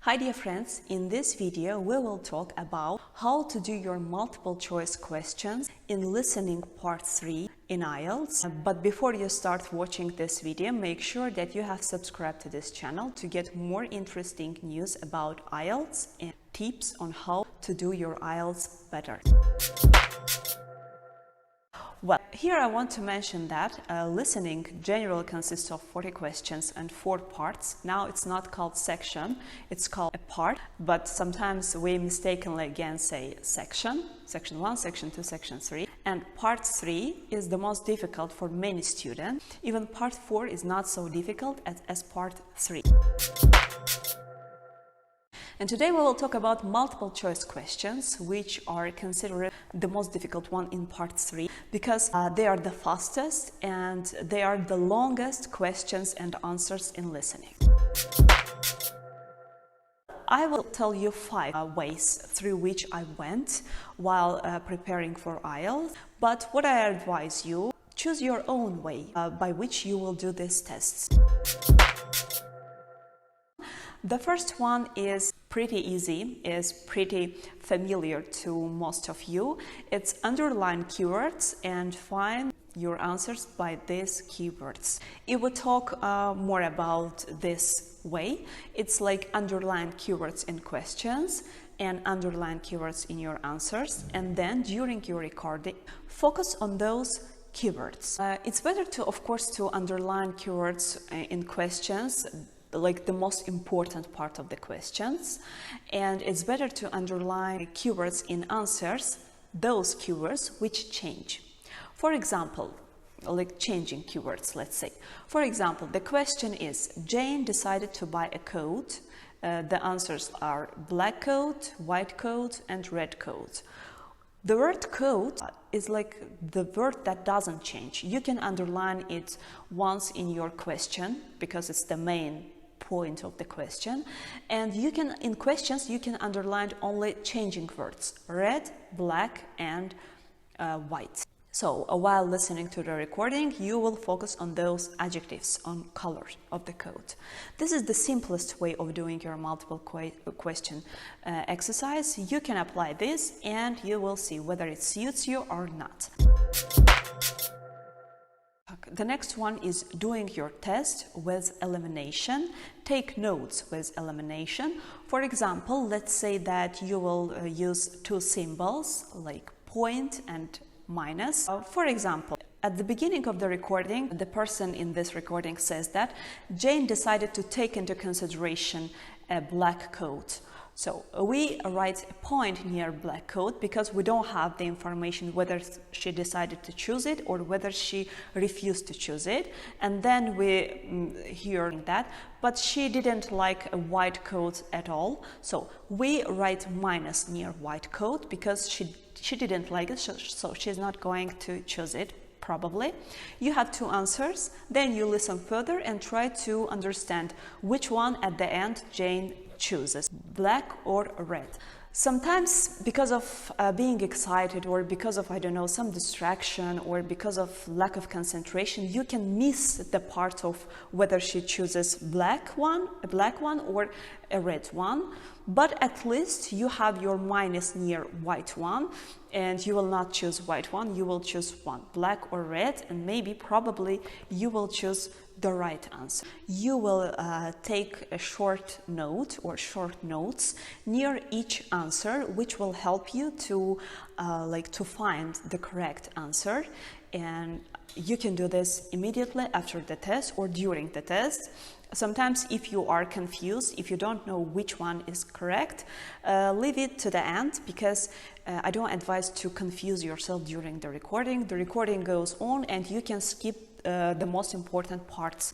Hi dear friends, in this video we will talk about how to do your multiple choice questions in listening part 3 in IELTS. But before you start watching this video, make sure that you have subscribed to this channel to get more interesting news about IELTS and tips on how to do your IELTS better. Well, here I want to mention that listening generally consists of 40 questions and 4 parts. Now it's not called section, it's called a part, but sometimes we mistakenly again say section 1, section 2, section 3. And part 3 is the most difficult for many students. Even part 4 is not so difficult as part 3. And today we will talk about multiple choice questions, which are considered the most difficult one in part 3 because they are the fastest and they are the longest questions and answers in listening. I will tell you 5 ways through which I went while preparing for IELTS, but what I advise you, choose your own way by which you will do these tests. The first one is pretty easy, is pretty familiar to most of you. It's underline keywords and find your answers by these keywords. If we talk more about this way, it's like underline keywords in questions and underline keywords in your answers, and then during your recording, focus on those keywords. It's better to, of course, to underline keywords in questions, like the most important part of the questions, and it's better to underline keywords in answers, those keywords which change. For example, like changing keywords, let's say. For example, the question is, Jane decided to buy a coat. The answers are black coat, white coat, and red coat. The word coat is like the word that doesn't change. You can underline it once in your question because it's the main point of the question, and you can, in questions, you can underline only changing words, red, black, and white. So while listening to the recording, you will focus on those adjectives, on colors of the coat. This is the simplest way of doing your multiple question exercise. You can apply this and you will see whether it suits you or not. The next one is doing your test with elimination. Take notes with elimination. For example, let's say that you will use 2 symbols like point and minus. For example, at the beginning of the recording, the person in this recording says that Jane decided to take into consideration a black coat. So we write a point near black coat because we don't have the information whether she decided to choose it or whether she refused to choose it. And then we hear that, but she didn't like a white coat at all. So we write minus near white coat because she didn't like it, so she's not going to choose it. Probably. You have 2 answers, then you listen further and try to understand which one at the end Jane chooses, black or red. Sometimes because of being excited or because of, I don't know, some distraction or because of lack of concentration, you can miss the part of whether she chooses a black one or a red one. But at least you have your minus near white one, and you will not choose white one, you will choose one, black or red, and maybe probably you will choose the right answer. You will take a short note or short notes near each answer, which will help you to to find the correct answer. And you can do this immediately after the test or during the test. Sometimes if you are confused, if you don't know which one is correct, leave it to the end because I don't advise to confuse yourself during the recording. The recording goes on and you can skip the most important parts.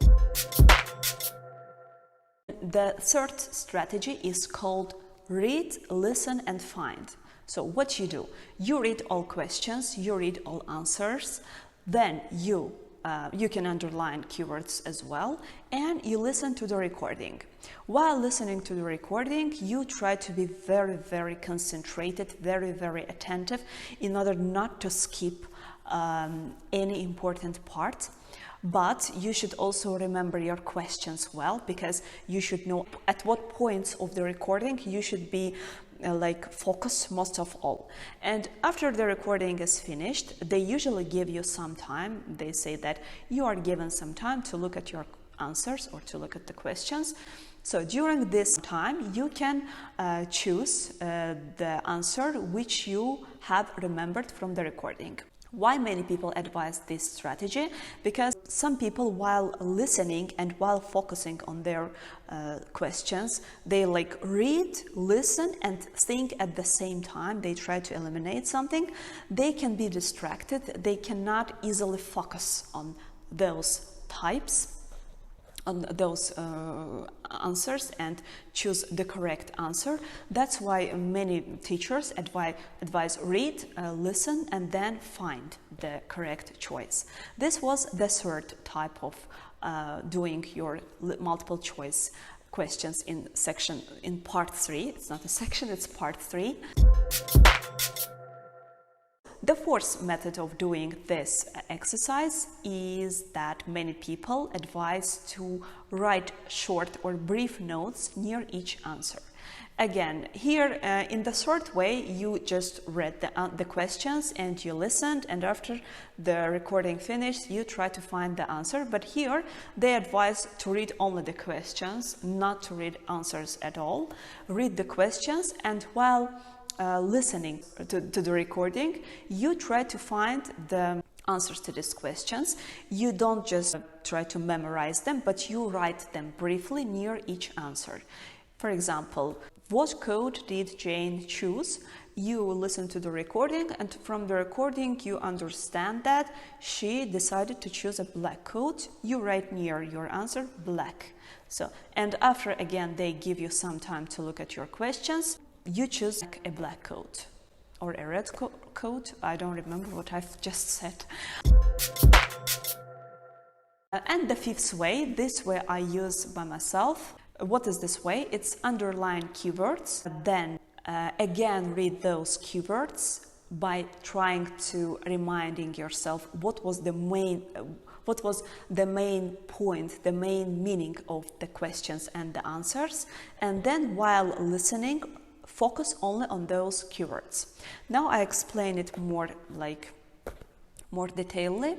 The third strategy is called read, listen, and find. So what you do, you read all questions, you read all answers, then you can underline keywords as well, and you listen to the recording. While listening to the recording, you try to be very, very concentrated, very, very attentive in order not to skip any important part. But you should also remember your questions well, because you should know at what points of the recording you should be focus most of all. And after the recording is finished, they usually give you some time. They say that you are given some time to look at your answers or to look at the questions. So during this time, you can choose the answer which you have remembered from the recording. Why many people advise this strategy? Because some people, while listening and while focusing on their questions, they read, listen and think at the same time. They try to eliminate something. They can be distracted. They cannot easily focus on those types, on those answers and choose the correct answer. That's why many teachers advise read, listen and then find the correct choice. This was the third type of doing your multiple choice questions in part 3. It's not a section, it's part 3. The fourth method of doing this exercise is that many people advise to write short or brief notes near each answer. Again, here in the third way, you just read the questions and you listened, and after the recording finished, you try to find the answer. But here, they advise to read only the questions, not to read answers at all. Read the questions, and while listening to the recording, you try to find the answers to these questions. You don't just try to memorize them, but you write them briefly near each answer. For example, what coat did Jane choose? You listen to the recording, and from the recording you understand that she decided to choose a black coat. You write near your answer black. So, and after again they give you some time to look at your questions. You choose a black coat or a red coat. I don't remember what I've just said. And the fifth way, this way I use by myself. What is this way? It's underline keywords. Then again read those keywords by trying to reminding yourself what was the main point, the main meaning of the questions and the answers. And then while listening, focus only on those keywords. Now I explain it more detailedly.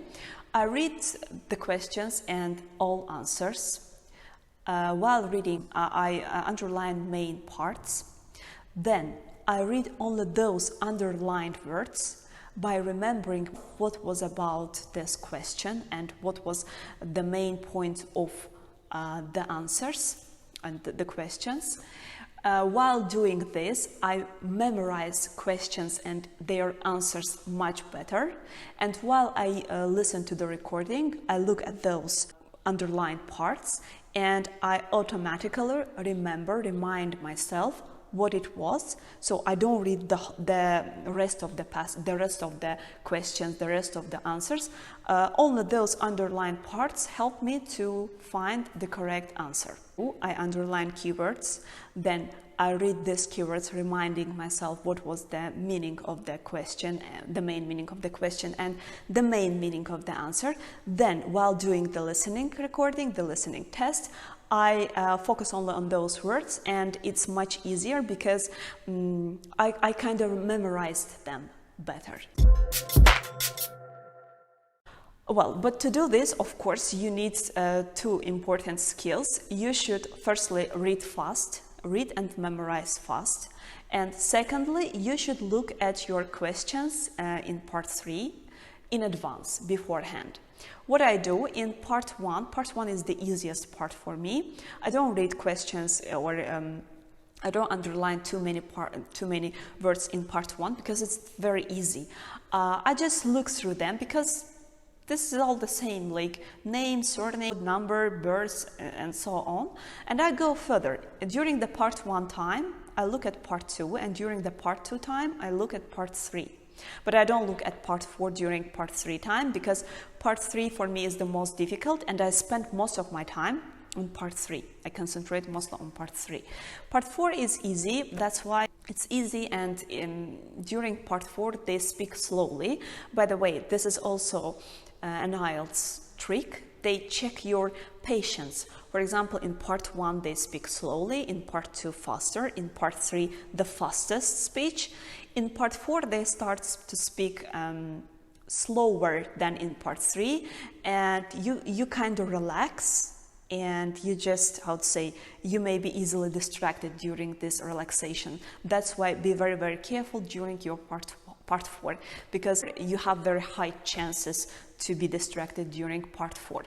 I read the questions and all answers. While reading, I underline main parts. Then I read only those underlined words by remembering what was about this question and what was the main point of the answers and the questions. While doing this, I memorize questions and their answers much better. And while I listen to the recording, I look at those underlined parts and I automatically remind myself what it was. So I don't read the rest of the questions, the rest of the answers. Only those underlined parts help me to find the correct answer. I underline keywords, then I read these keywords, reminding myself what was the meaning of the question, the main meaning of the question and the main meaning of the answer. Then while doing the listening recording, the listening test, I focus only on those words, and it's much easier because I kind of memorized them better. Well, but to do this, of course, you need two important skills. You should firstly read and memorize fast. And secondly, you should look at your questions in part 3 in advance, beforehand. What I do in part 1 is the easiest part for me. I don't read questions or I don't underline too many words in part 1 because it's very easy. I just look through them because this is all the same, like name, surname, number, birth, and so on. And I go further. During the part 1 time, I look at part 2, and during the part 2 time, I look at part 3. But I don't look at part 4 during part 3 time, because part 3 for me is the most difficult, and I spend most of my time on part 3. I concentrate mostly on part 3. Part 4 is easy, that's why it's easy, and during part 4 they speak slowly. By the way, this is also an IELTS trick. They check your patience. For example, in part 1 they speak slowly, in part 2 faster, in part 3 the fastest speech. In part 4 they start to speak slower than in part 3, and you kind of relax, and you just, how to say, you may be easily distracted during this relaxation. That's why be very, very careful during your part 4, because you have very high chances to be distracted during part 4.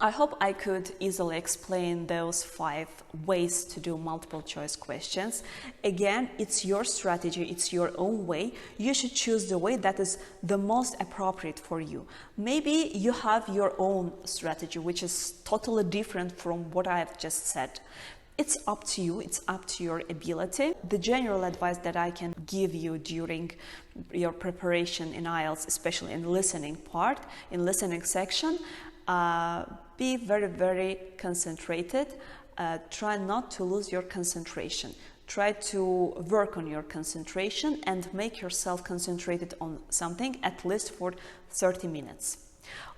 I hope I could easily explain those 5 ways to do multiple choice questions. Again, it's your strategy, it's your own way. You should choose the way that is the most appropriate for you. Maybe you have your own strategy, which is totally different from what I have just said. It's up to you, it's up to your ability. The general advice that I can give you during your preparation in IELTS, especially in listening part, in listening section, be very, very concentrated. Try not to lose your concentration. Try to work on your concentration and make yourself concentrated on something at least for 30 minutes.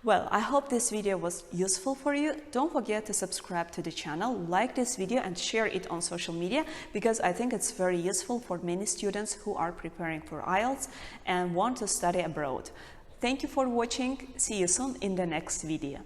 Well, I hope this video was useful for you. Don't forget to subscribe to the channel, like this video and share it on social media, because I think it's very useful for many students who are preparing for IELTS and want to study abroad. Thank you for watching. See you soon in the next video.